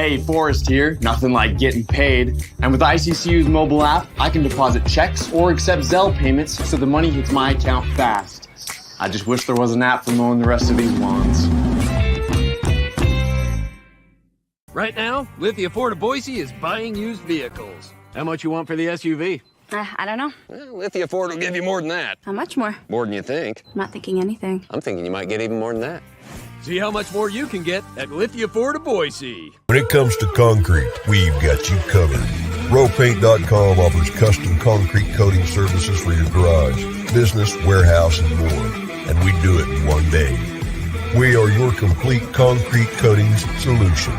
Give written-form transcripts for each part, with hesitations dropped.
Hey, Forrest here. Nothing like getting paid. And with ICCU's mobile app, I can deposit checks or accept Zelle payments so the money hits my account fast. I just wish there was an app for mowing the rest of these lawns. Right now, Lithia Ford of Boise is buying used vehicles. How much you want for the SUV? I don't know. Well, Lithia Ford will give you more than that. How much more? More than you think. I'm not thinking anything. I'm thinking you might get even more than that. See how much more you can get at Lithia Ford of Boise. When it comes to concrete, we've got you covered. RowPaint.com offers custom concrete coating services for your garage, business, warehouse, and more. And we do it in one day. We are your complete concrete coatings solution.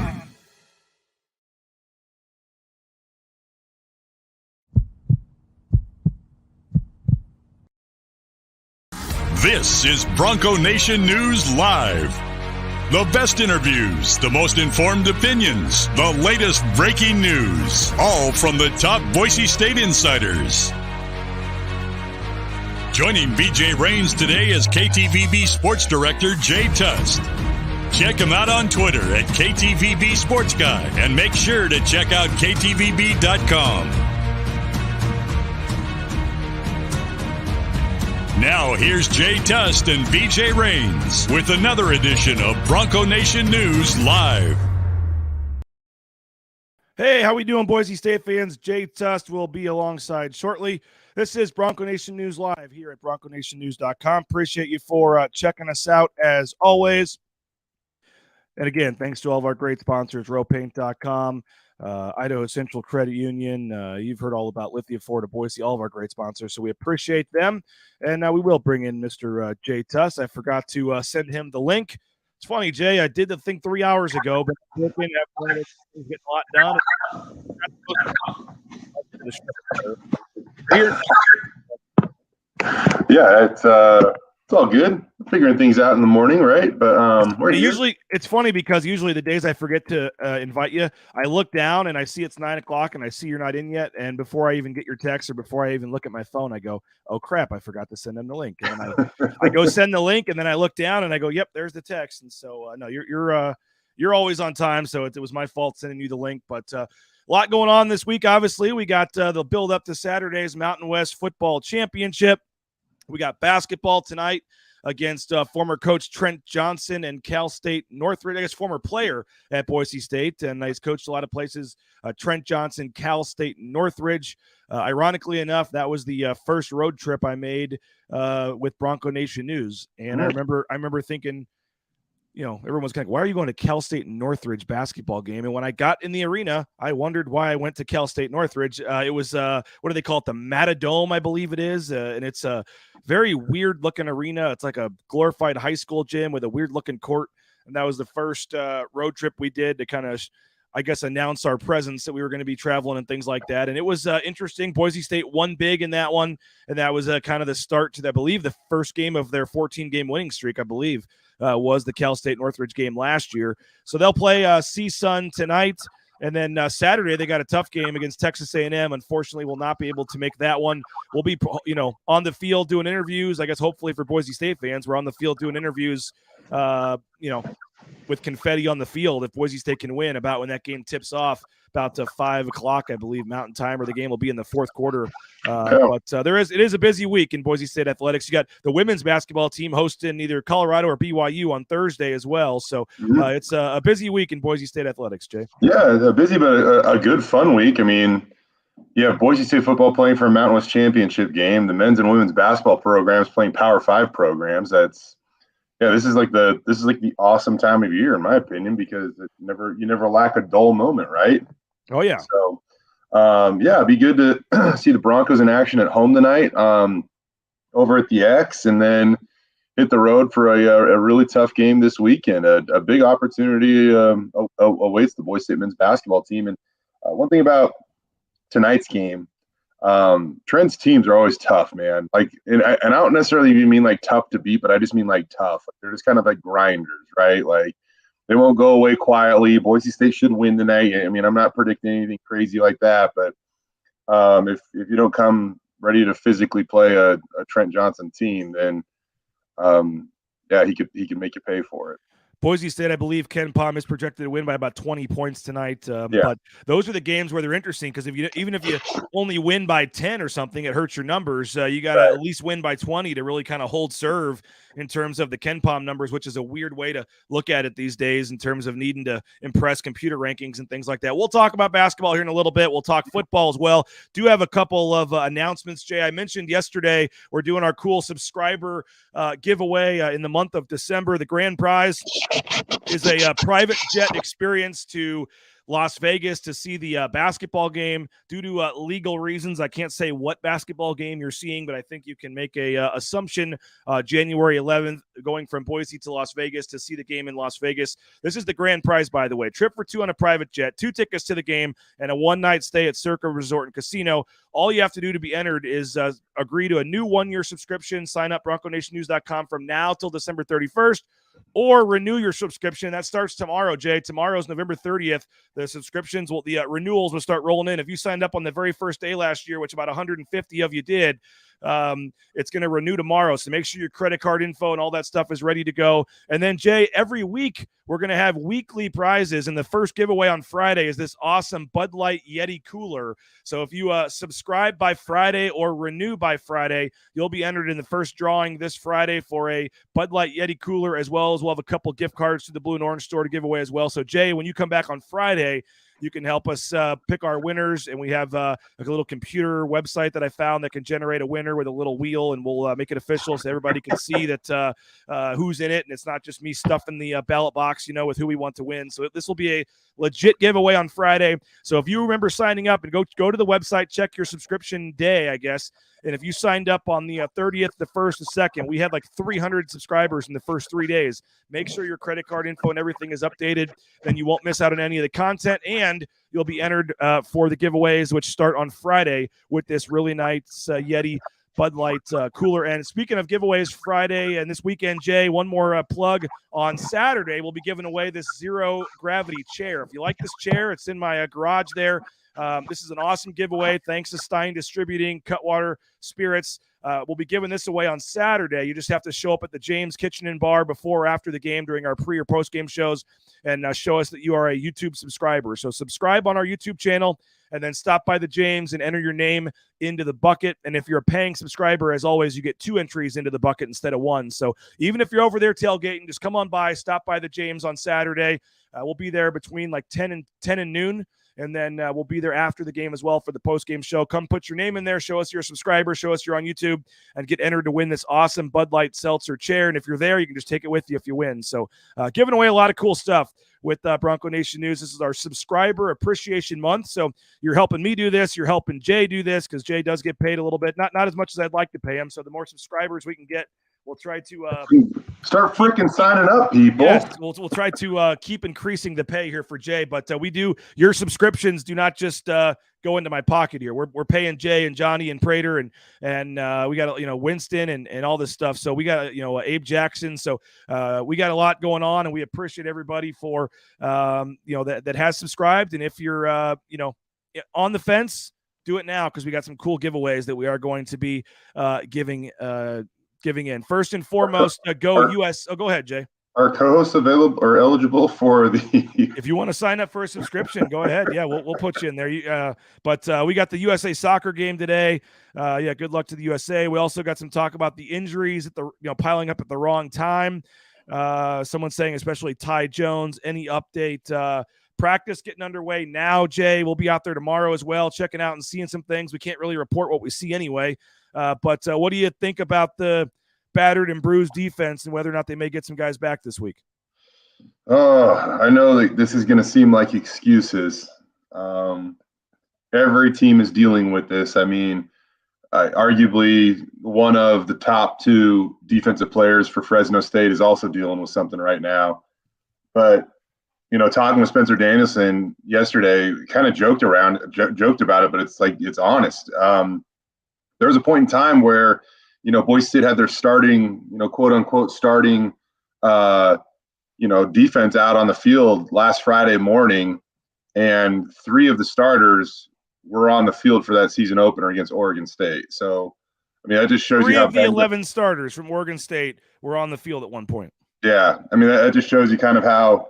This is Bronco Nation News Live. The best interviews, the most informed opinions, the latest breaking news, all from the top Boise State insiders. Joining BJ Rains today is KTVB Sports Director Jay Tust. Check him out on Twitter at KTVB Sports Guy and make sure to check out KTVB.com. Now, here's Jay Tust and BJ Rains with another edition of Bronco Nation News Live. Hey, how we doing, Boise State fans? Jay Tust will be alongside shortly. This is Bronco Nation News Live here at BroncoNationNews.com. Appreciate you for checking us out as always. And again, thanks to all of our great sponsors, RowPaint.com, Idaho Central Credit Union. You've heard all about Lithia Ford of Boise, all of our great sponsors, so we appreciate them. And we will bring in Mr. Jay Tust. I forgot to send him the link. It's funny, Jay, I did the thing 3 hours ago, but getting a lot done. Yeah, it's all good. Figuring things out in the morning, right? But it's funny because usually the days I forget to invite you, I look down and I see it's 9 o'clock and I see you're not in yet. And before I even get your text or before I even look at my phone, I go, "Oh crap, I forgot to send them the link." And then I go send the link, and then I look down and I go, "Yep, there's the text." And so no, you're always on time. So it was my fault sending you the link, but. A lot going on this week. Obviously, we got the build up to Saturday's Mountain West Football Championship. We got basketball tonight against former coach Trent Johnson and Cal-State Northridge. I guess former player at Boise State, and he's coached a lot of places. Trent Johnson, Cal-State Northridge. Ironically enough, that was the first road trip I made with Bronco Nation News, and I remember thinking, you know, everyone's kind of, why are you going to Cal-State Northridge basketball game? And when I got in the arena, I wondered why I went to Cal-State Northridge. It was, what do they call it? The Matadome, I believe it is. And it's a very weird looking arena. It's like a glorified high school gym with a weird looking court. And that was the first road trip we did to kind of, I guess, announce our presence that we were going to be traveling and things like that. And it was interesting. Boise State won big in that one. And that was kind of the start to, I believe, the first game of their 14-game winning streak, I believe. Was the Cal-State Northridge game last year. So they'll play CSUN tonight. And then Saturday, they got a tough game against Texas A&M. Unfortunately, we'll not be able to make that one. We'll be, on the field doing interviews. I guess hopefully for Boise State fans, we're on the field doing interviews, with confetti on the field if Boise State can win about when that game tips off about 5 o'clock, I believe, Mountain Time, or the game will be in the fourth quarter. But it is a busy week in Boise State athletics. You got the women's basketball team hosting either Colorado or BYU on Thursday as well. So it's a busy week in Boise State athletics, Jay. Yeah, busy, but a good, fun week. I mean, you have Boise State football playing for a Mountain West championship game. The men's and women's basketball programs playing Power 5 programs. This is like the awesome time of year, in my opinion, because you never lack a dull moment, right? Oh yeah. So, it'd be good to see the Broncos in action at home tonight, over at the X, and then hit the road for a really tough game this weekend. A big opportunity awaits the Boise State men's basketball team. And one thing about tonight's game, Trent's teams are always tough, man. And I don't necessarily even mean like tough to beat, but I just mean like tough. They're just kind of like grinders, right? Like they won't go away quietly. Boise State should win tonight. I mean, I'm not predicting anything crazy like that, but if you don't come ready to physically play a Trent Johnson team, then he could make you pay for it. Boise State, I believe Ken Palm is projected to win by about 20 points tonight. But those are the games where they're interesting because even if you only win by 10 or something, it hurts your numbers. You got to at least win by 20 to really kind of hold serve in terms of the Ken Palm numbers, which is a weird way to look at it these days in terms of needing to impress computer rankings and things like that. We'll talk about basketball here in a little bit. We'll talk football as well. Do have a couple of announcements, Jay. I mentioned yesterday we're doing our cool subscriber giveaway in the month of December. The grand prize is a private jet experience to Las Vegas to see the basketball game. Due to legal reasons, I can't say what basketball game you're seeing, but I think you can make a assumption. January 11th, going from Boise to Las Vegas to see the game in Las Vegas. This is the grand prize, by the way. Trip for two on a private jet, 2 tickets to the game, and a one-night stay at Circa Resort and Casino. All you have to do to be entered is agree to a new 1-year subscription. Sign up BroncoNationNews.com from now till December 31st. Or renew your subscription. That starts tomorrow, Jay. Tomorrow's November 30th. The subscriptions the renewals will start rolling in. If you signed up on the very first day last year, which about 150 of you did, it's going to renew tomorrow. So make sure your credit card info and all that stuff is ready to go. And then, Jay, every week we're going to have weekly prizes. And the first giveaway on Friday is this awesome Bud Light Yeti cooler. So if you subscribe by Friday or renew by Friday, you'll be entered in the first drawing this Friday for a Bud Light Yeti cooler, as well as we'll have a couple gift cards to the Blue and Orange store to give away as well. So, Jay, when you come back on Friday, you can help us pick our winners, and we have a little computer website that I found that can generate a winner with a little wheel, and we'll make it official so everybody can see that who's in it, and it's not just me stuffing the ballot box, with who we want to win. So this will be a legit giveaway on Friday. So if you remember signing up, and go to the website, check your subscription day, I guess. And if you signed up on the 30th, the 1st, the 2nd, we had like 300 subscribers in the first 3 days. Make sure your credit card info and everything is updated. Then you won't miss out on any of the content, and you'll be entered for the giveaways, which start on Friday with this really nice Yeti Bud Light cooler. And speaking of giveaways, Friday and this weekend, Jay, one more plug. On Saturday, we'll be giving away this zero gravity chair. If you like this chair, it's in my garage there. This is an awesome giveaway. Thanks to Stein Distributing, Cutwater Spirits. We'll be giving this away on Saturday. You just have to show up at the James Kitchen and Bar before or after the game during our pre or post game shows and show us that you are a YouTube subscriber. So subscribe on our YouTube channel and then stop by the James and enter your name into the bucket. And if you're a paying subscriber, as always, you get 2 entries into the bucket instead of 1. So even if you're over there tailgating, just come on by, stop by the James on Saturday. We'll be there between like 10 and noon. And then we'll be there after the game as well for the post-game show. Come put your name in there, show us you're a subscriber, show us you're on YouTube, and get entered to win this awesome Bud Light Seltzer chair. And if you're there, you can just take it with you if you win. So giving away a lot of cool stuff with Bronco Nation News. This is our Subscriber Appreciation Month. So you're helping me do this. You're helping Jay do this because Jay does get paid a little bit. Not as much as I'd like to pay him. So the more subscribers we can get, we'll try to start freaking signing up, people. Yes, we'll try to keep increasing the pay here for Jay, but your subscriptions do not just go into my pocket here. We're paying Jay and Johnny and Prater and we got Winston and all this stuff. So we got Abe Jackson. So we got a lot going on, and we appreciate everybody for that has subscribed. And if you're on the fence, do it now because we got some cool giveaways that we are going to be giving in. First and foremost, go US. Oh, go ahead, Jay. Are co-hosts available or eligible for the? If you want to sign up for a subscription, go ahead. Yeah, we'll put you in there. But we got the USA soccer game today. Good luck to the USA. We also got some talk about the injuries at the piling up at the wrong time. Someone saying, especially Ty Jones. Any update? Practice getting underway now, Jay. We'll be out there tomorrow as well, checking out and seeing some things. We can't really report what we see anyway. But what do you think about the battered and bruised defense and whether or not they may get some guys back this week? Oh, I know that this is going to seem like excuses. Every team is dealing with this. I mean, arguably one of the top 2 defensive players for Fresno State is also dealing with something right now. But, talking with Spencer Danielson yesterday, kind of joked about it, but it's like, it's honest. There was a point in time where, Boise State had their starting, quote unquote, starting, defense out on the field last Friday morning, and 3 of the starters were on the field for that season opener against Oregon State. So, I mean, that just shows 3 you how of the 11 starters from Oregon State were on the field at one point. Yeah, I mean that just shows you kind of how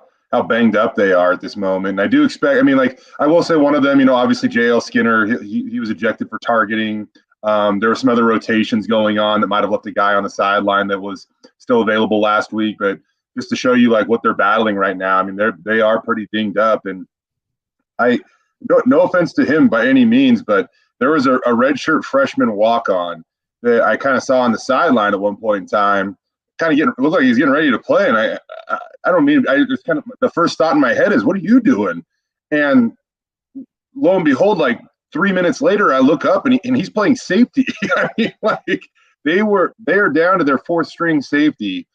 banged up they are at this moment. And I do expect. I mean, like I will say, one of them, obviously J.L. Skinner, he was ejected for targeting. There were some other rotations going on that might have left a guy on the sideline that was still available last week. But just to show you like what they're battling right now, I mean they are pretty dinged up. And no offense to him by any means, but there was a redshirt freshman walk-on that I kind of saw on the sideline at one point in time. Kind of looked like he's getting ready to play, and I just kind of the first thought in my head is, what are you doing? And lo and behold, like 3 minutes later, I look up and he's playing safety. I mean, like they are down to their fourth string safety.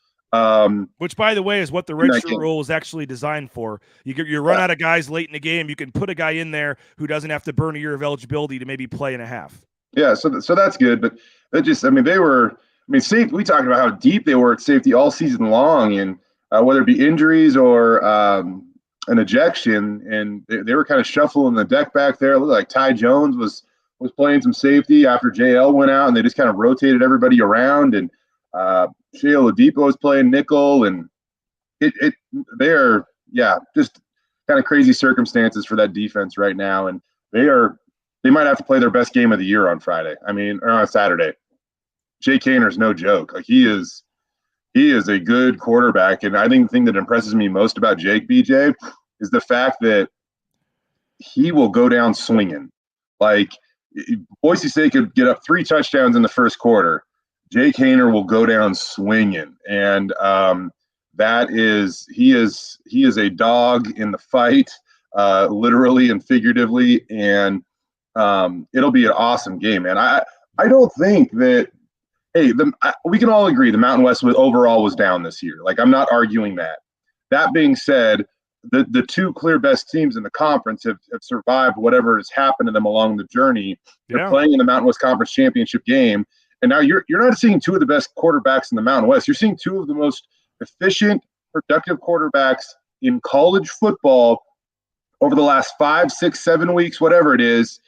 Which, by the way, is what the redshirt rule is actually designed for. You run out of guys late in the game, you can put a guy in there who doesn't have to burn a year of eligibility to maybe play and a half. Yeah, so that's good, but that just, I mean, safety. We talked about how deep they were at safety all season long, and whether it be injuries or an ejection, and they were kind of shuffling the deck back there. It looked like Ty Jones was playing some safety after JL went out, and they just kind of rotated everybody around, and Shea Oladipo was playing nickel, and they're just kind of crazy circumstances for that defense right now, and they might have to play their best game of the year on Friday. I mean, or on Saturday. Jake Hayner's no joke. Like he is a good quarterback, and I think the thing that impresses me most about Jake, BJ, is the fact that he will go down swinging. Like Boise State could get up 3 touchdowns in the first quarter. Jake Hayner will go down swinging, and he is a dog in the fight, literally and figuratively, and it'll be an awesome game, man. I don't think that. Hey, we can all agree the Mountain West overall was down this year. Like, I'm not arguing that. That being said, the 2 clear best teams in the conference have survived whatever has happened to them along the journey. They're playing in the Mountain West Conference Championship game, and now you're not seeing 2 of the best quarterbacks in the Mountain West. You're seeing 2 of the most efficient, productive quarterbacks in college football over the last 5, 6, 7 weeks, whatever it is.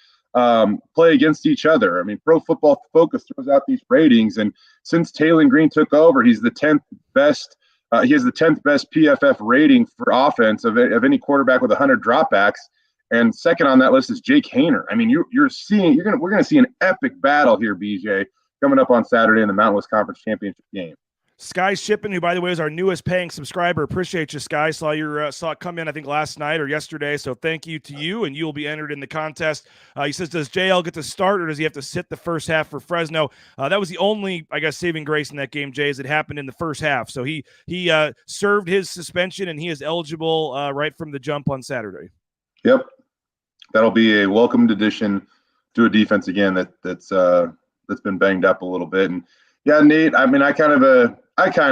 Play against each other. I mean, Pro Football Focus throws out these ratings, and since Taylor Green took over, he's the 10th best. He has the 10th best PFF rating for offense of any quarterback with 100 dropbacks, and second on that list is Jake Hayner. I mean, we're going to see an epic battle here, BJ, coming up on Saturday in the Mountain West Conference Championship game. Sky Shipping, who, by the way, is our newest paying subscriber. Appreciate you, Sky. Saw it come in, I think, last night or yesterday. So thank you to you, and you will be entered in the contest. He says, does JL get to start, or does he have to sit the first half for Fresno? That was the only, I guess, saving grace in that game, Jay, is it happened in the first half. So he served his suspension, and he is eligible right from the jump on Saturday. Yep. That'll be a welcomed addition to a defense, again, that's been banged up a little bit. And, yeah, Nate, I mean, I kind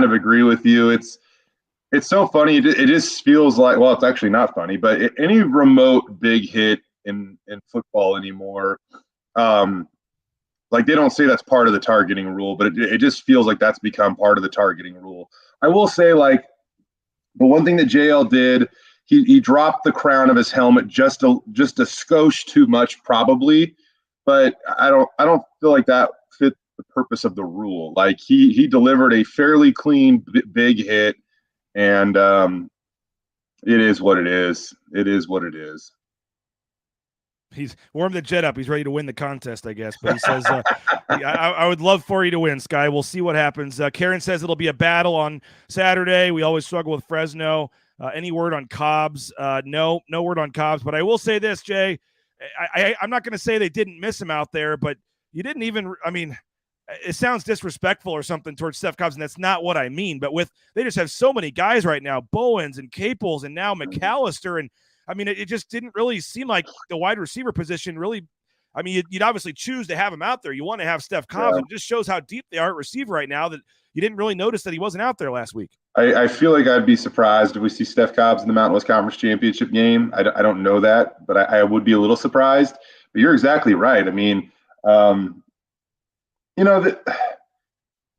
of agree with you. It's so funny. It just feels like, well, it's actually not funny, but any remote big hit in football anymore, like they don't say that's part of the targeting rule, but it just feels like that's become part of the targeting rule. I will say, like, the one thing that JL did, he dropped the crown of his helmet just a skosh too much, probably, but I don't feel like that fit the purpose of the rule. Like he delivered a fairly clean big hit, and it is what it is. It is what it is. He's warmed the jet up. He's ready to win the contest, I guess. But he says, I would love for you to win, Sky. We'll see what happens. Karen says it'll be a battle on Saturday. We always struggle with Fresno. Any word on Cobbs? No word on Cobbs. But I will say this, Jay. I'm not going to say they didn't miss him out there, but you didn't even – I mean, it sounds disrespectful or something towards Steph Cobbs, and that's not what I mean. But they just have so many guys right now, Bowens and Caples and now McAllister. And, I mean, it just didn't really seem like the wide receiver position really – I mean, you'd obviously choose to have him out there. You want to have Steph Cobbs. Yeah. It just shows how deep they are at receiver right now that you didn't really notice that he wasn't out there last week. I feel like I'd be surprised if we see Steph Cobbs in the Mountain West Conference Championship game. I don't know that, but I would be a little surprised. But you're exactly right. I mean,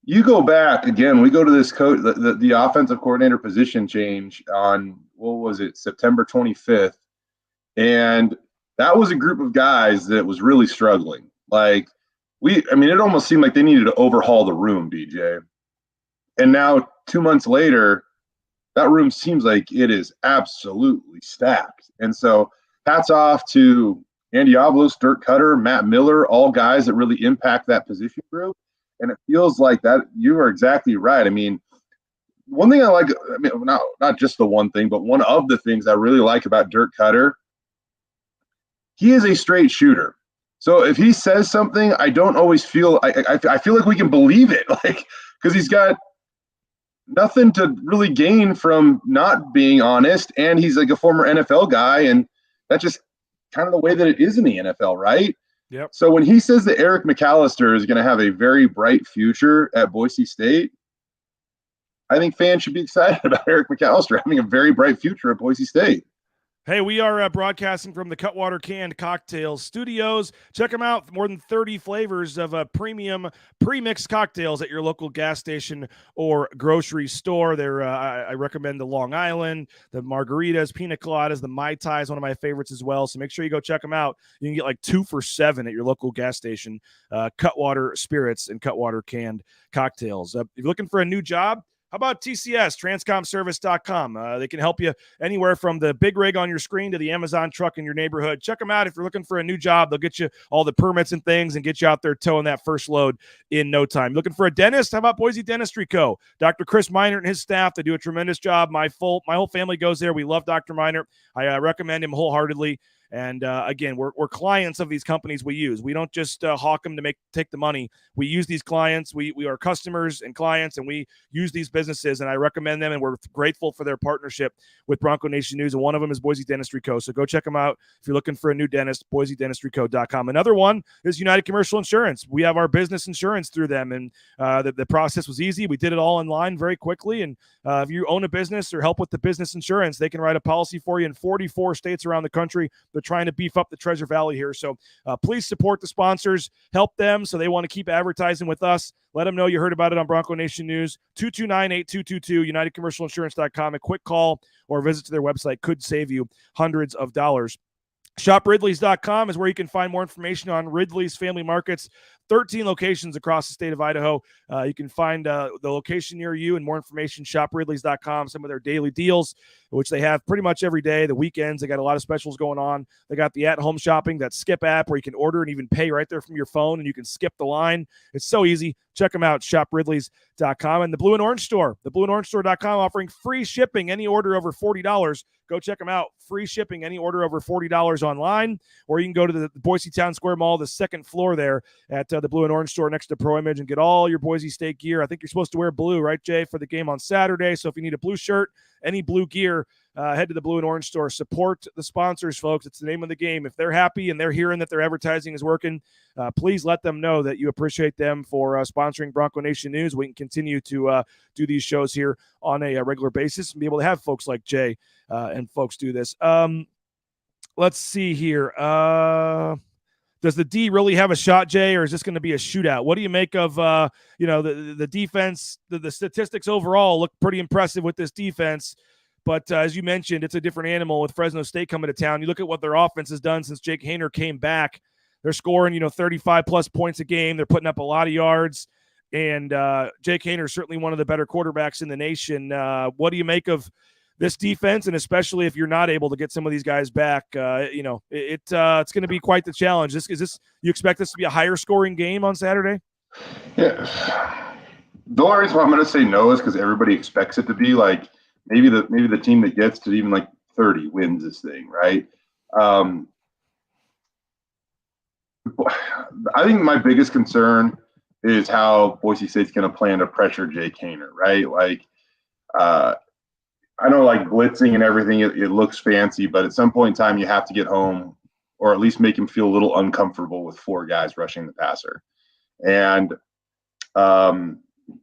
you go back again. We go to this coach, the offensive coordinator position change on September 25th, and that was a group of guys that was really struggling. Like it almost seemed like they needed to overhaul the room, BJ. And now 2 months later, that room seems like it is absolutely stacked. And so hats off to Andy Oblos, Dirk Cutter, Matt Miller, all guys that really impact that position group. And it feels like that you are exactly right. I mean, one thing I like, I mean, not just the one thing, but one of the things I really like about Dirk Cutter, he is a straight shooter. So if he says something, I don't always feel, I feel like we can believe it, like, because he's got nothing to really gain from not being honest. And he's like a former NFL guy. And that's just kind of the way that it is in the NFL, right? Yep. So when he says that Eric McAllister is going to have a very bright future at Boise State, I think fans should be excited about Eric McAllister having a very bright future at Boise State. Hey, we are broadcasting from the Cutwater Canned Cocktails Studios. Check them out. More than 30 flavors of premium pre-mixed cocktails at your local gas station or grocery store. I recommend the Long Island, the margaritas, pina coladas, the Mai Tai is one of my favorites as well. So make sure you go check them out. You can get like 2 for $7 at your local gas station. Cutwater Spirits and Cutwater Canned Cocktails. If you're looking for a new job, how about TCS, transcomservice.com? They can help you anywhere from the big rig on your screen to the Amazon truck in your neighborhood. Check them out. If you're looking for a new job, they'll get you all the permits and things and get you out there towing that first load in no time. Looking for a dentist? How about Boise Dentistry Co.? Dr. Chris Minert and his staff, they do a tremendous job. My whole family goes there. We love Dr. Minert. I recommend him wholeheartedly. And again, we're clients of these companies we use. We don't just hawk them to take the money. We use these clients. We are customers and clients, and we use these businesses, and I recommend them, and we're grateful for their partnership with Bronco Nation News, and one of them is Boise Dentistry Co. So go check them out if you're looking for a new dentist, boisedentistryco.com. Another one is United Commercial Insurance. We have our business insurance through them, and the process was easy. We did it all online very quickly, and if you own a business or help with the business insurance, they can write a policy for you in 44 states around the country. They're trying to beef up the Treasure Valley here. So please support the sponsors, help them so they want to keep advertising with us. Let them know you heard about it on Bronco Nation News. 229-8222, UnitedCommercialInsurance.com. A quick call or visit to their website could save you hundreds of dollars. ShopRidleys.com is where you can find more information on Ridley's Family Markets. 13 locations across the state of Idaho. You can find the location near you and more information, shopridleys.com, some of their daily deals, which they have pretty much every day. The weekends, they got a lot of specials going on. They got the at-home shopping, that Skip app, where you can order and even pay right there from your phone, and you can skip the line. It's so easy. Check them out, shopridleys.com. And the Blue and Orange Store, theblueandorangestore.com, offering free shipping, any order over $40. Go check them out. Free shipping, any order over $40 online, or you can go to the Boise Town Square Mall, the second floor there at the Blue and Orange Store next to Pro Image, and get all your Boise State gear. I think you're supposed to wear blue, right, Jay, for the game on Saturday. So if you need a blue shirt, any blue gear, head to the Blue and Orange Store. Support the sponsors, folks. It's the name of the game. If they're happy and they're hearing that their advertising is working, please let them know that you appreciate them for sponsoring Bronco Nation News. We can continue to do these shows here on a regular basis and be able to have folks like Jay and folks do this. Let's see here. Does the D really have a shot, Jay, or is this going to be a shootout? What do you make of, the defense? The statistics overall look pretty impressive with this defense. But as you mentioned, it's a different animal with Fresno State coming to town. You look at what their offense has done since Jake Haener came back. They're scoring, 35-plus points a game. They're putting up a lot of yards. And Jake Haener is certainly one of the better quarterbacks in the nation. What do you make of this defense, and especially if you're not able to get some of these guys back? It's going to be quite the challenge. You expect this to be a higher scoring game on Saturday? Yeah. The only reason why I'm going to say no is because everybody expects it to be like maybe the team that gets to even like 30 wins this thing, right? I think my biggest concern is how Boise State's going to plan to pressure Jake Haener, right? Like, I know, like, blitzing and everything, it looks fancy, but at some point in time, you have to get home or at least make him feel a little uncomfortable with 4 guys rushing the passer. And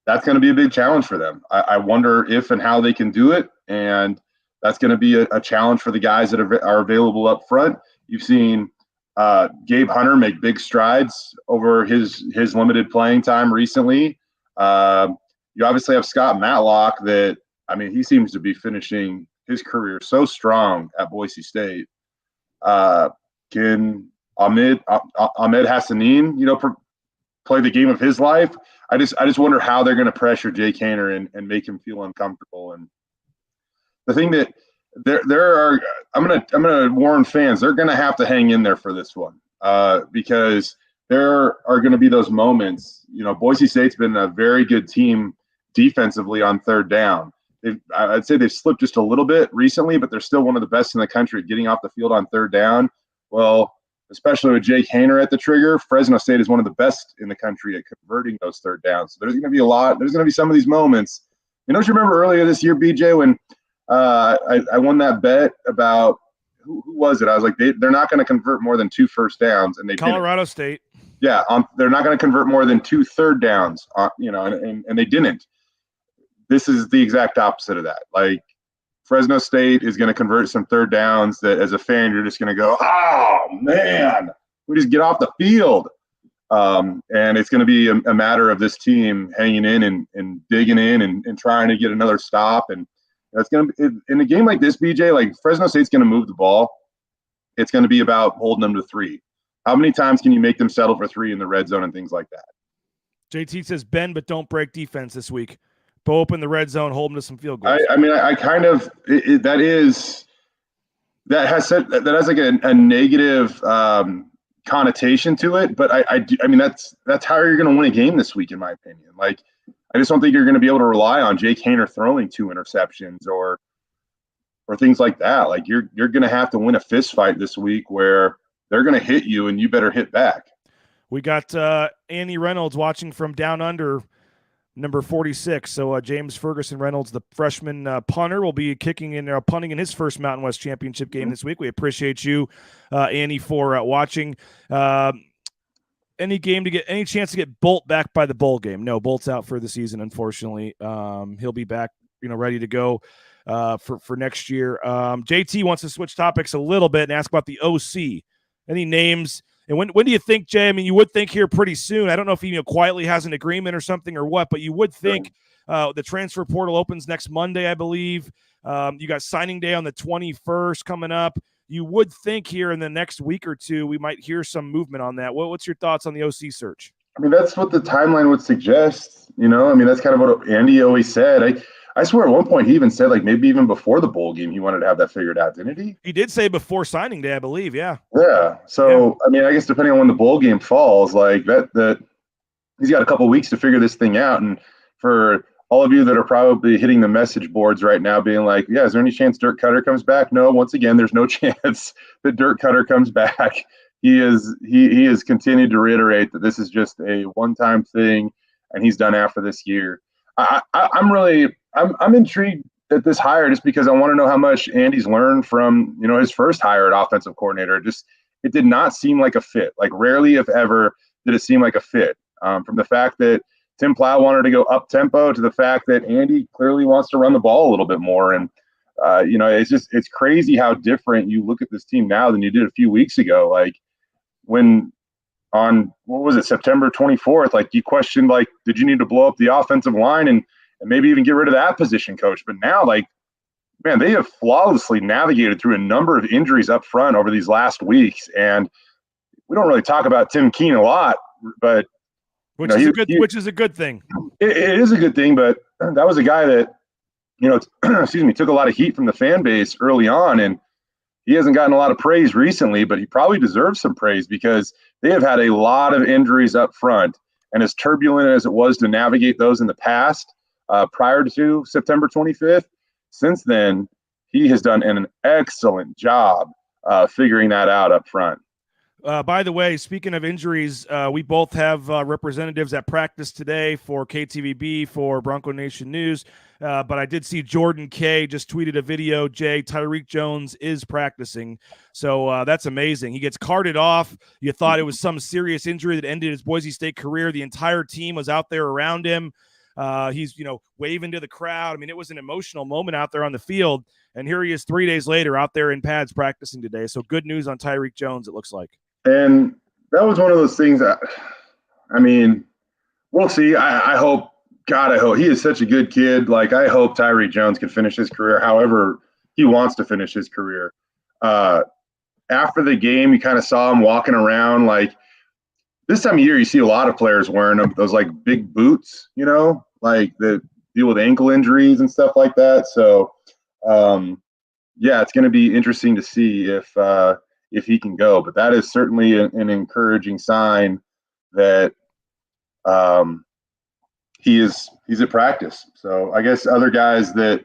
that's going to be a big challenge for them. I wonder if and how they can do it, and that's going to be a challenge for the guys that are available up front. You've seen Gabe Hunter make big strides over his limited playing time recently. You obviously have Scott Matlock that, he seems to be finishing his career so strong at Boise State. Can Ahmed Hassanin, play the game of his life? I just wonder how they're going to pressure Jake Haener and make him feel uncomfortable. And the thing that there are, I'm gonna warn fans, they're gonna have to hang in there for this one, because there are going to be those moments. Boise State's been a very good team defensively on third down. I'd say they've slipped just a little bit recently, but they're still one of the best in the country at getting off the field on third down. Well, especially with Jake Haener at the trigger, Fresno State is one of the best in the country at converting those third downs. So there's going to be there's going to be some of these moments. Don't you remember earlier this year, BJ, when I won that bet about who was it? I was like, they're not going to convert more than 2 first downs, and they Colorado State. Yeah, they're not going to convert more than 2 third downs, and they didn't. This is the exact opposite of that. Like, Fresno State is going to convert some third downs that, as a fan, you're just going to go, oh, man, we just get off the field. And it's going to be a matter of this team hanging in and digging in and trying to get another stop. And it's going to be in a game like this, BJ, like Fresno State's going to move the ball. It's going to be about holding them to 3. How many times can you make them settle for 3 in the red zone and things like that? JT says, bend but don't break defense this week. Go open the red zone, hold them to some field goals. I kind of that has like a negative connotation to it, but that's how you're going to win a game this week, in my opinion. Like, I just don't think you're going to be able to rely on Jake Haener throwing 2 interceptions or things like that. Like, you're going to have to win a fist fight this week where they're going to hit you and you better hit back. We got Annie Reynolds watching from down under, number 46. So James Ferguson Reynolds, the freshman punter, will be punting in his first Mountain West Championship game this week. We appreciate you, Annie, for watching. Any chance to get Bolt back by the bowl game? No, Bolt's out for the season, unfortunately. He'll be back, ready to go for next year. JT wants to switch topics a little bit and ask about the OC. Any names? And when do you think, Jay? I mean, you would think here pretty soon. I don't know if he quietly has an agreement or something or what, but you would think the transfer portal opens next Monday, I believe. You got signing day on the 21st coming up. You would think here in the next week or two we might hear some movement on that. What's your thoughts on the OC search? I mean, that's what the timeline would suggest. That's kind of what Andy always said. I swear at one point he even said, like, maybe even before the bowl game he wanted to have that figured out, didn't he? He did say before signing day, I believe, yeah. Yeah. So, yeah. I guess depending on when the bowl game falls, like that he's got a couple weeks to figure this thing out. And for all of you that are probably hitting the message boards right now being like, yeah, is there any chance Dirk Cutter comes back? No, once again, there's no chance that Dirk Cutter comes back. He has continued to reiterate that this is just a one-time thing and he's done after this year. I'm intrigued at this hire just because I want to know how much Andy's learned from, his first hire at offensive coordinator. It did not seem like a fit. Like, rarely, if ever, did it seem like a fit. From the fact that Tim Plow wanted to go up tempo to the fact that Andy clearly wants to run the ball a little bit more. And, it's crazy how different you look at this team now than you did a few weeks ago. Like, when on, September 24th, like, you questioned, like, did you need to blow up the offensive line and maybe even get rid of that position coach? But now, like, man, they have flawlessly navigated through a number of injuries up front over these last weeks. And we don't really talk about Tim Keene a lot, but which is a good thing. It is a good thing, but that was a guy that, took a lot of heat from the fan base early on, and he hasn't gotten a lot of praise recently, but he probably deserves some praise because they have had a lot of injuries up front. And as turbulent as it was to navigate those in the past, prior to September 25th, since then, he has done an excellent job figuring that out up front. By the way, speaking of injuries, we both have representatives at practice today for KTVB, for Bronco Nation News. But I did see Jordan K. just tweeted a video. Jay, Tyreek Jones is practicing. So that's amazing. He gets carted off. You thought it was some serious injury that ended his Boise State career. The entire team was out there around him. He's, waving to the crowd. I mean, it was an emotional moment out there on the field. And here he is 3 days later out there in pads practicing today. So good news on Tyreek Jones, it looks like. And that was one of those things that, we'll see. I hope he is such a good kid. Like, I hope Tyreek Jones can finish his career however he wants to finish his career. After the game, you kind of saw him walking around. Like, this time of year, you see a lot of players wearing those, like, big boots, like that deal with ankle injuries and stuff like that. So yeah, it's going to be interesting to see if he can go. But that is certainly an encouraging sign that he's at practice. So I guess other guys that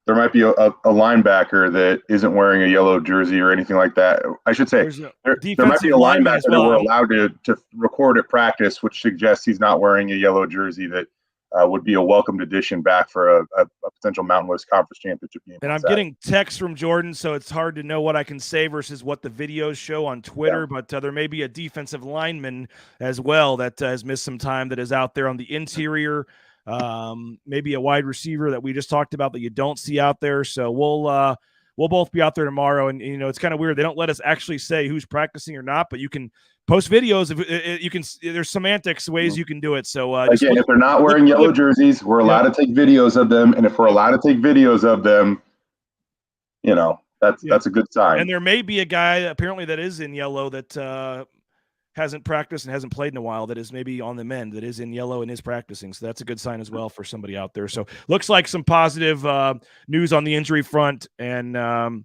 there might be a linebacker that isn't wearing a yellow jersey or anything like that. I should say there might be a linebacker that we're allowed to record at practice, which suggests he's not wearing a yellow jersey that would be a welcomed addition back for a potential Mountain West Conference championship game. And I'm getting texts from Jordan, so it's hard to know what I can say versus what the videos show on Twitter, but there may be a defensive lineman as well that has missed some time that is out there on the interior. Maybe a wide receiver that we just talked about that you don't see out there. So we'll both be out there tomorrow. And you know, it's kind of weird. They don't let us actually say who's practicing or not, but you can post videos. If you can, there's semantics ways you can do it. So again, if they're not wearing yellow jerseys, we're allowed to take videos of them. And if we're allowed to take videos of them, you know, that's a good sign. And there may be a guy apparently that is in yellow that hasn't practiced and hasn't played in a while that is maybe on the mend, that is in yellow and is practicing. So that's a good sign as well for somebody out there. So looks like some positive news on the injury front. And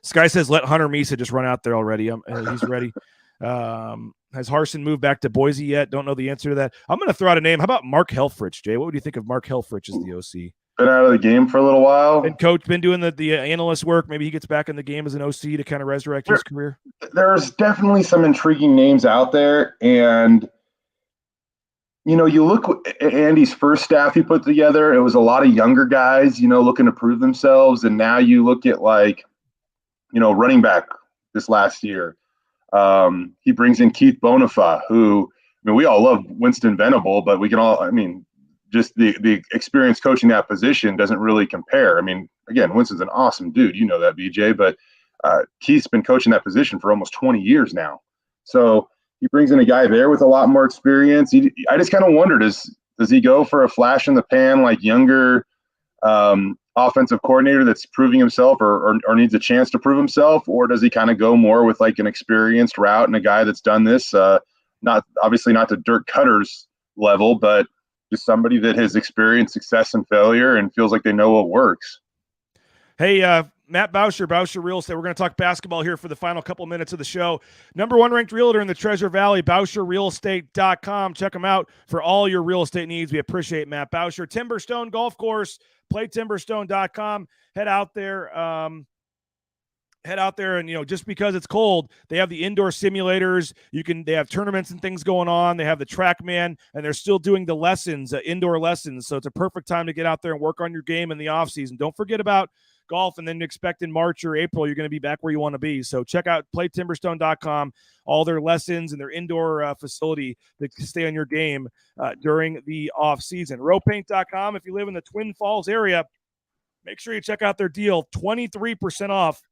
Sky says, let Hunter Mesa just run out there already. He's ready. Has Harsin moved back to Boise yet? Don't know the answer to that. I'm going to throw out a name. How about Mark Helfrich, Jay? What would you think of Mark Helfrich as the OC? Been out of the game for a little while. And coach been doing the analyst work. Maybe he gets back in the game as an OC to kind of resurrect his career. There's definitely some intriguing names out there. And, you know, you look at Andy's first staff he put together, it was a lot of younger guys, you know, looking to prove themselves. And now you look at, like, you know, running back this last year. He brings in Keith Bonifa, who, I mean, we all love Winston Venable, but we can all, I mean, just the experience coaching that position doesn't really compare. I mean, again, Winston's an awesome dude. You know that, BJ, but Keith's been coaching that position for almost 20 years now. So he brings in a guy there with a lot more experience. I just kind of wondered, does he go for a flash in the pan, like younger offensive coordinator that's proving himself or needs a chance to prove himself? Or does he kind of go more with like an experienced route and a guy that's done this, not to Dirk Cutter's level, but just somebody that has experienced success and failure and feels like they know what works. Hey, Matt Bauscher Real Estate. We're going to talk basketball here for the final couple minutes of the show. Number 1 ranked realtor in the Treasure Valley, BauscherRealEstate.com. Check them out for all your real estate needs. We appreciate Matt Bauscher. Timberstone Golf Course, playtimberstone.com. Head out there. And, you know, just because it's cold, they have the indoor simulators. They have tournaments and things going on. They have the TrackMan, and they're still doing the lessons, indoor lessons. So it's a perfect time to get out there and work on your game in the off season. Don't forget about golf, and then expect in March or April, you're going to be back where you want to be. So check out playtimberstone.com, all their lessons and their indoor facility to stay on your game during the off season. Rowpaint.com. If you live in the Twin Falls area, make sure you check out their deal, 23% off.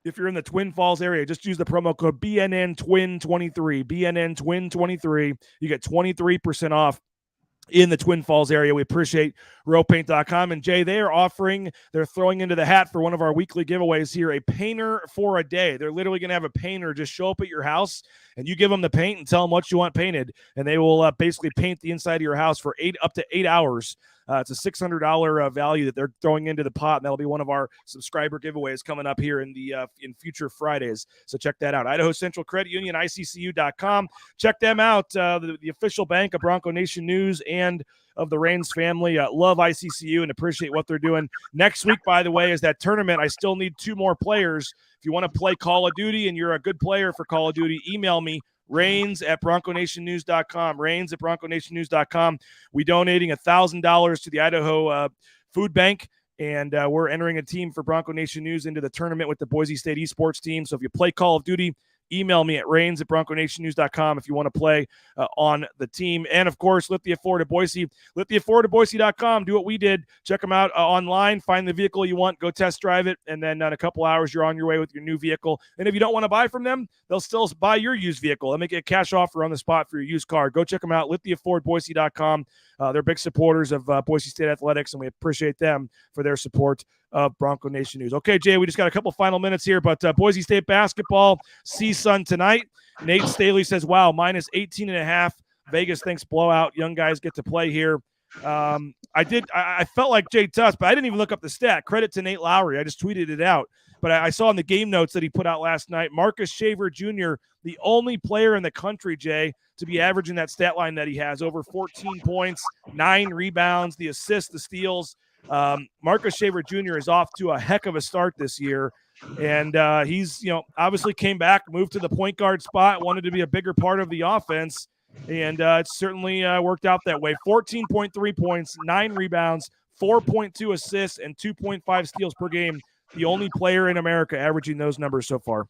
If you're in the Twin Falls area, just use the promo code BNN-TWIN23, BNN-TWIN23. You get 23% off in the Twin Falls area. We appreciate rowpaint.com. And Jay, they're throwing into the hat for one of our weekly giveaways here, a painter for a day. They're literally going to have a painter just show up at your house, and you give them the paint and tell them what you want painted, and they will basically paint the inside of your house for up to 8 hours. It's a $600 value that they're throwing into the pot, and that'll be one of our subscriber giveaways coming up here in future Fridays. So check that out. Idaho Central Credit Union, ICCU.com. Check them out, the official bank of Bronco Nation News and of the Raines family. Love ICCU and appreciate what they're doing. Next week, by the way, is that tournament. I still need 2 more players. If you want to play Call of Duty and you're a good player for Call of Duty, email me, Raines@BroncoNationNews.com. Raines@BroncoNationNews.com. We donating $1,000 to the Idaho Food Bank, and we're entering a team for Bronco Nation News into the tournament with the Boise State esports team. So if you play Call of Duty, email me at Raines@BroncoNationNews.com if you want to play on the team. And, of course, Lithia Ford of Boise, LithiaFord.Boise.com. Do what we did. Check them out online. Find the vehicle you want. Go test drive it. And then in a couple hours, you're on your way with your new vehicle. And if you don't want to buy from them, they'll still buy your used vehicle. They'll make a cash offer on the spot for your used car. Go check them out, LithiaFord.Boise.com. They're big supporters of Boise State Athletics, and we appreciate them for their support of Bronco Nation News. Okay, Jay, we just got a couple final minutes here, but Boise State basketball, CSUN tonight. Nate Staley says, wow, minus 18.5. Vegas thinks blowout. Young guys get to play here. I felt like Jay Tust, but I didn't even look up the stat. Credit to Nate Lowry. I just tweeted it out. But I saw in the game notes that he put out last night, Marcus Shaver Jr., the only player in the country, Jay, to be averaging that stat line that he has, over 14 points, 9 rebounds, the assists, the steals. Marcus Shaver Jr. is off to a heck of a start this year. And he's, obviously came back, moved to the point guard spot, wanted to be a bigger part of the offense. And it's certainly worked out that way. 14.3 points, 9 rebounds, 4.2 assists, and 2.5 steals per game. The only player in America averaging those numbers so far.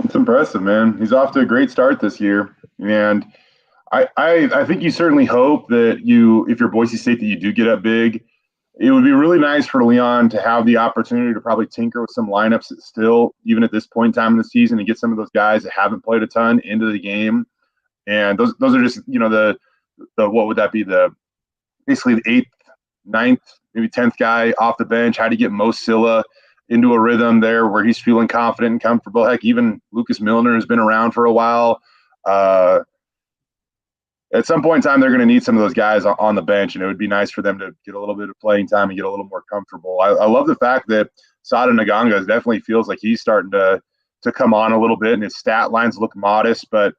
It's impressive, man. He's off to a great start this year. And I think you certainly hope that if you're Boise State, that you do get up big. It would be really nice for Leon to have the opportunity to probably tinker with some lineups that still, even at this point in time in the season, and get some of those guys that haven't played a ton into the game. And those are just, the what would that be? Basically the 8th, 9th, maybe 10th guy off the bench. How do you get Mo Silla into a rhythm there where he's feeling confident and comfortable? Heck, even Lucas Milner has been around for a while. At some point in time, they're going to need some of those guys on the bench, and it would be nice for them to get a little bit of playing time and get a little more comfortable. I love the fact that Sada Naganga definitely feels like he's starting to come on a little bit, and his stat lines look modest. But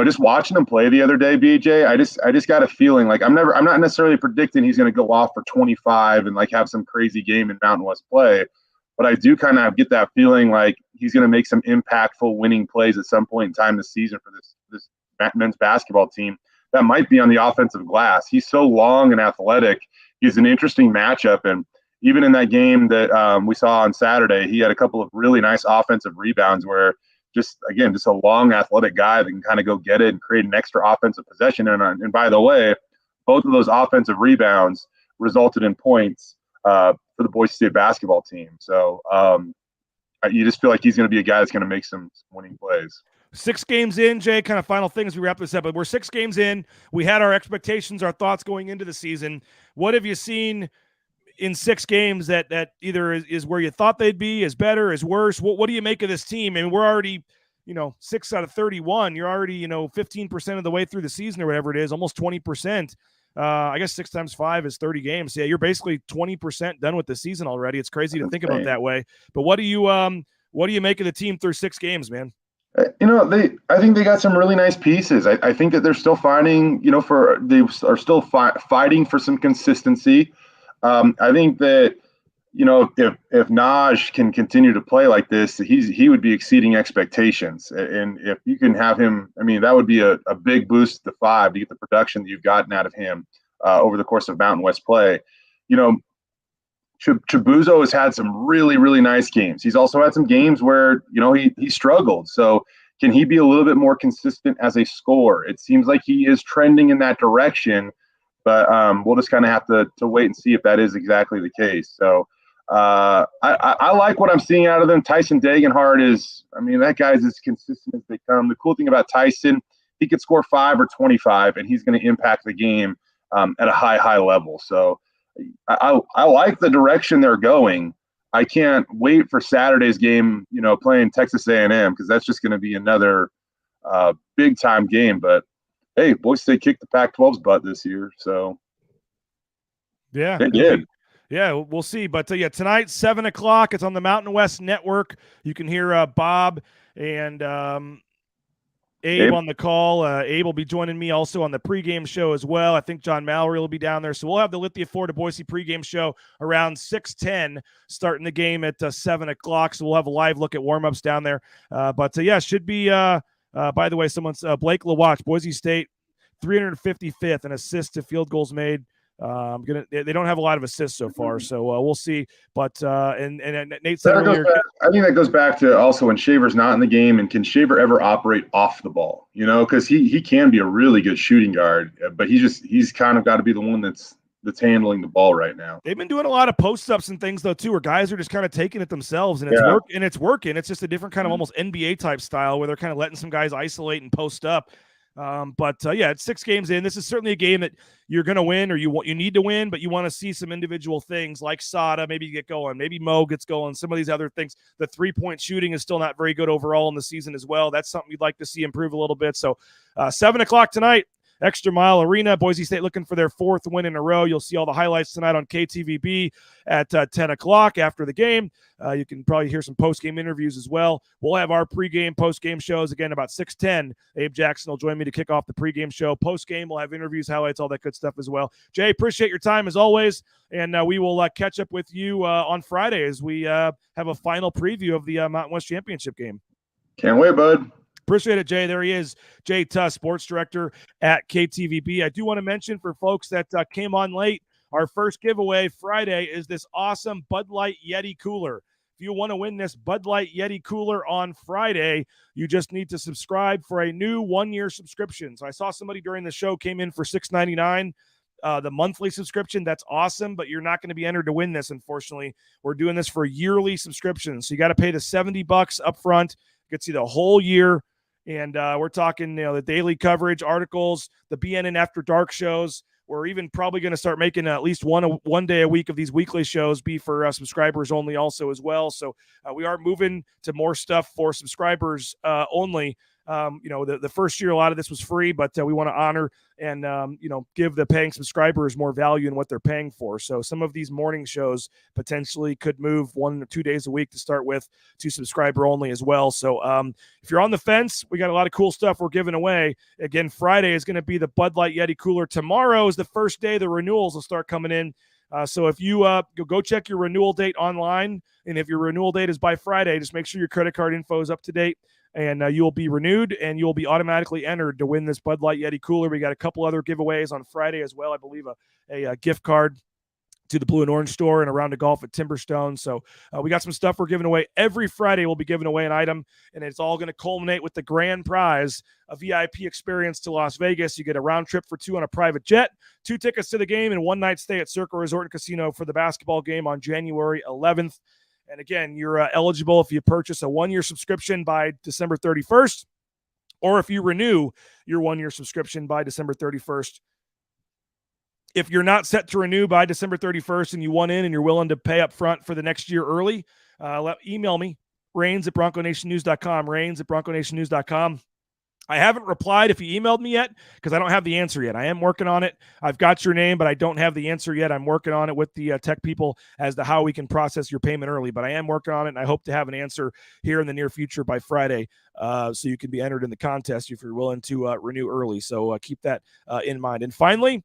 just watching him play the other day, BJ, I just got a feeling like I'm not necessarily predicting he's going to go off for 25 and like have some crazy game in Mountain West play. But I do kind of get that feeling like he's going to make some impactful winning plays at some point in time this season for this men's basketball team. That might be on the offensive glass. He's so long and athletic. He's an interesting matchup. And even in that game that we saw on Saturday, he had a couple of really nice offensive rebounds where just a long athletic guy that can kind of go get it and create an extra offensive possession. And by the way, both of those offensive rebounds resulted in points for the Boise State basketball team. So you just feel like he's going to be a guy that's going to make some winning plays. 6 games in, Jay, kind of final thing as we wrap this up, but we're 6 games in. We had our expectations, our thoughts going into the season. What have you seen in 6 games that either is where you thought they'd be, is better, is worse? What do you make of this team? I mean, we're already, 6 out of 31. You're already, 15% of the way through the season or whatever it is, almost 20%. I guess 6 times 5 is 30 games. Yeah, you're basically 20% done with the season already. It's crazy to think about that way. But what do you make of the team through 6 games, man? I think they got some really nice pieces. I think that they're still finding, they are still fighting for some consistency. I think that, if Naj can continue to play like this, he would be exceeding expectations. And if you can have him, that would be a big boost to 5 to get the production that you've gotten out of him over the course of Mountain West play. Chibuzo has had some really, really nice games. He's also had some games where, he struggled. So can he be a little bit more consistent as a scorer? It seems like he is trending in that direction, but we'll just kind of have to wait and see if that is exactly the case. So I like what I'm seeing out of them. Tyson Dagenhart is, that guy's as consistent as they come. The cool thing about Tyson, he could score 5 or 25, and he's going to impact the game at a high level. So I like the direction they're going. I can't wait for Saturday's game, playing Texas A&M, because that's just going to be another big-time game. But, hey, Boise State kicked the Pac-12's butt this year, so yeah, they did. Yeah, we'll see. But, tonight, 7 o'clock, it's on the Mountain West Network. You can hear Bob and Abe on the call. Abe will be joining me also on the pregame show as well. I think John Mallory will be down there. So we'll have the Lithia Florida Boise pregame show around 6:10, starting the game at 7 o'clock. So we'll have a live look at warmups down there. Should be, by the way, Blake LaWatch, Boise State, 355th in assists to field goals made. They don't have a lot of assists so far, so we'll see. But and Nate said earlier, I think that goes back to also when Shaver's not in the game, and can Shaver ever operate off the ball? Because he can be a really good shooting guard, but he's kind of got to be the one that's handling the ball right now. They've been doing a lot of post-ups and things though too, where guys are just kind of taking it themselves, and it's working. It's just a different kind of almost NBA type style where they're kind of letting some guys isolate and post up. It's 6 games in. This is certainly a game that you're going to win, or you need to win, but you want to see some individual things like Sada maybe get going, maybe Mo gets going, some of these other things. The 3-point shooting is still not very good overall in the season as well. That's something you'd like to see improve a little bit. So 7 o'clock tonight, Extra Mile Arena. Boise State looking for their 4th win in a row. You'll see all the highlights tonight on KTVB at 10 o'clock after the game. You can probably hear some post-game interviews as well. We'll have our pregame, post-game shows again about 6:10. Abe Jackson will join me to kick off the pregame show. Post-game, we'll have interviews, highlights, all that good stuff as well. Jay, appreciate your time as always, and we will catch up with you on Friday as we have a final preview of the Mountain West Championship game. Can't wait, bud. Appreciate it, Jay. There he is, Jay Tust, sports director at KTVB. I do want to mention for folks that came on late, our first giveaway Friday is this awesome Bud Light Yeti cooler. If you want to win this Bud Light Yeti cooler on Friday, you just need to subscribe for a new 1-year subscription. So I saw somebody during the show came in for $6.99. The monthly subscription, that's awesome, but you're not going to be entered to win this, unfortunately. We're doing this for yearly subscriptions. So you got to pay the $70 up front. Gets you the whole year. And we're talking, the daily coverage, articles, the BNN After Dark shows. We're even probably going to start making at least one day a week of these weekly shows be for subscribers only also as well. So we are moving to more stuff for subscribers only. The first year, a lot of this was free, but we want to honor and, give the paying subscribers more value in what they're paying for. So some of these morning shows potentially could move 1 or 2 days a week to start with to subscriber only as well. So if you're on the fence, we got a lot of cool stuff we're giving away. Again, Friday is going to be the Bud Light Yeti cooler. Tomorrow is the first day the renewals will start coming in. So if you go check your renewal date online, and if your renewal date is by Friday, just make sure your credit card info is up to date, and you will be renewed, and you will be automatically entered to win this Bud Light Yeti cooler. We got a couple other giveaways on Friday as well. I believe a gift card to the Blue and Orange store and a round of golf at Timberstone. So we got some stuff we're giving away. Every Friday we'll be giving away an item, and it's all going to culminate with the grand prize, a VIP experience to Las Vegas. You get a round trip for 2 on a private jet, 2 tickets to the game, and 1 night stay at Circle Resort and Casino for the basketball game on January 11th. And again, you're eligible if you purchase a 1-year subscription by December 31st, or if you renew your 1-year subscription by December 31st. If you're not set to renew by December 31st and you want in and you're willing to pay up front for the next year early, email me, rains@bronconationnews.com, rains@bronconationnews.com. I haven't replied if you emailed me yet because I don't have the answer yet. I am working on it. I've got your name, but I don't have the answer yet. I'm working on it with the tech people as to how we can process your payment early, but I am working on it, and I hope to have an answer here in the near future by Friday, so you can be entered in the contest if you're willing to renew early. So keep that in mind. And finally,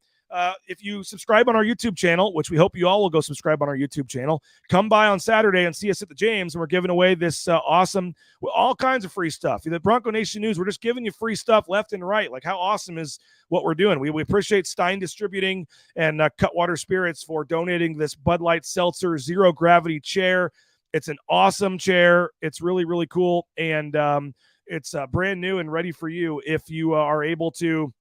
if you subscribe on our YouTube channel, which we hope you all will go subscribe on our YouTube channel, come by on Saturday and see us at the James, and we're giving away this awesome, all kinds of free stuff. The Bronco Nation News, we're just giving you free stuff left and right. Like, how awesome is what we're doing? We appreciate Stein Distributing and Cutwater Spirits for donating this Bud Light Seltzer Zero Gravity chair. It's an awesome chair. It's really, really cool, and it's brand new and ready for you if you are able to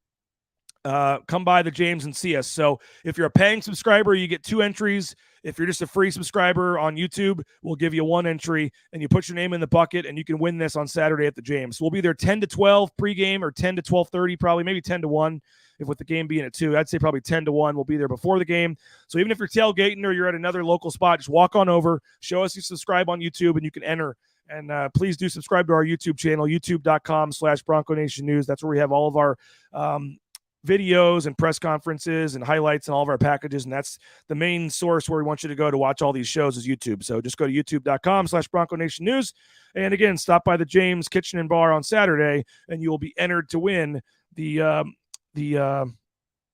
come by the James and see us. So if you're a paying subscriber, you get 2 entries. If you're just a free subscriber on YouTube, we'll give you 1 entry, and you put your name in the bucket, and you can win this on Saturday at the James. We'll be there 10 to 12 pregame, or 10 to 12:30, probably, maybe 10 to 1. If with the game being at 2, I'd say probably 10 to 1. We'll be there before the game. So even if you're tailgating or you're at another local spot, just walk on over, show us you subscribe on YouTube, and you can enter. And please do subscribe to our YouTube channel, youtube.com/Bronco Nation News. That's where we have all of our videos and press conferences and highlights and all of our packages. And that's the main source where we want you to go to watch all these shows is YouTube. So just go to youtube.com/Bronco Nation News. And again, stop by the James Kitchen and Bar on Saturday, and you will be entered to win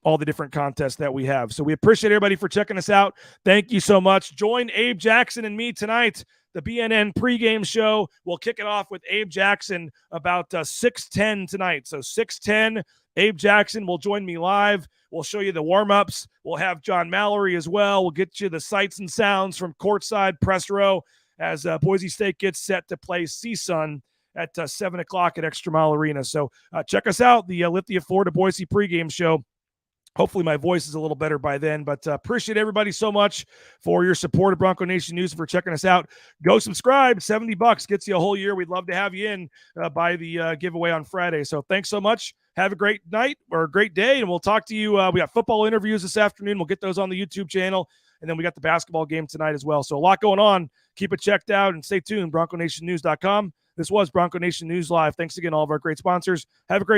all the different contests that we have. So we appreciate everybody for checking us out. Thank you so much. Join Abe Jackson and me tonight, the BNN pregame show. We'll kick it off with Abe Jackson about 6:10 tonight. So 6:10, Abe Jackson will join me live. We'll show you the warm-ups. We'll have John Mallory as well. We'll get you the sights and sounds from courtside press row as Boise State gets set to play CSUN at 7 o'clock at Extra Mile Arena. So check us out, the Lithia Ford of Boise pregame show. Hopefully my voice is a little better by then, but appreciate everybody so much for your support of Bronco Nation News, for checking us out. Go subscribe. $70 gets you a whole year. We'd love to have you in by the giveaway on Friday. So thanks so much. Have a great night or a great day, and we'll talk to you. We got football interviews this afternoon. We'll get those on the YouTube channel, and then we got the basketball game tonight as well. So a lot going on. Keep it checked out and stay tuned. BroncoNationNews.com. This was Bronco Nation News Live. Thanks again, all of our great sponsors. Have a great